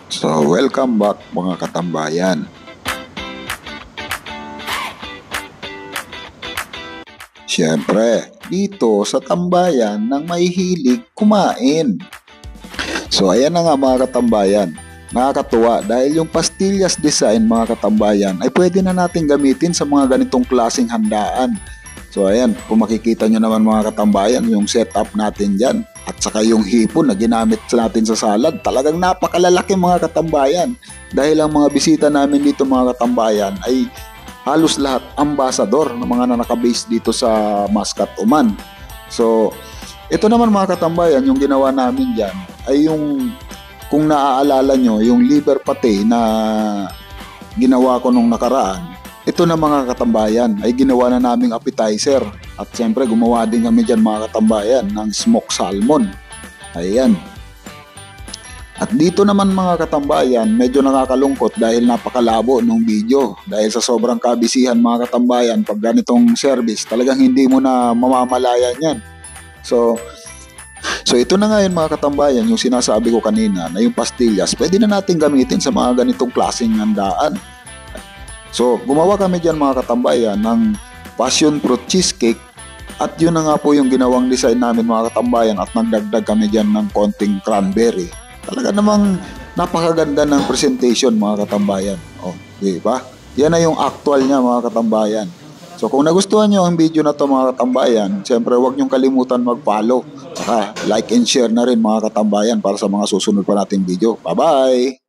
So, welcome back mga katambayan. Siyempre, dito sa tambayan ng mahihilig kumain. So, ayan na nga mga katambayan. Nakakatuwa dahil yung pastillas design mga katambayan ay pwede na natin gamitin sa mga ganitong klaseng handaan. So ayan, kung makikita nyo naman mga katambayan yung setup natin dyan at saka yung hipon na ginamit natin sa salad, talagang napakalalaki mga katambayan. Dahil ang mga bisita namin dito mga katambayan ay halos lahat ambassador ng mga nakabase dito sa Muscat, Oman. So ito naman mga katambayan, yung ginawa namin dyan ay yung, kung naaalala nyo, yung liver pate na ginawa ko nung nakaraan. Ito na mga katambayan ay ginawa na naming appetizer. At siyempre gumawa din kami dyan mga katambayan ng smoked salmon. Ayan. At dito naman mga katambayan, medyo nakakalungkot dahil napakalabo nung video. Dahil sa sobrang kabisihan mga katambayan, pag ganitong service, talagang hindi mo na mamamalayan yan. So ito na nga yun mga katambayan, yung sinasabi ko kanina na yung pastillas, pwede na natin gamitin sa mga ganitong klaseng handaan. So gumawa kami dyan mga katambayan ng passion fruit cheesecake at yun na nga po yung ginawang design namin mga katambayan at nagdagdag kami dyan ng konting cranberry. Talaga namang napakaganda ng presentation mga katambayan. O, di ba? Yan na yung actual niya mga katambayan. So kung nagustuhan nyo ang video na to mga katambayan, siyempre huwag nyong kalimutan mag-follow. Like and share na rin mga katambayan para sa mga susunod pa nating video. Bye-bye!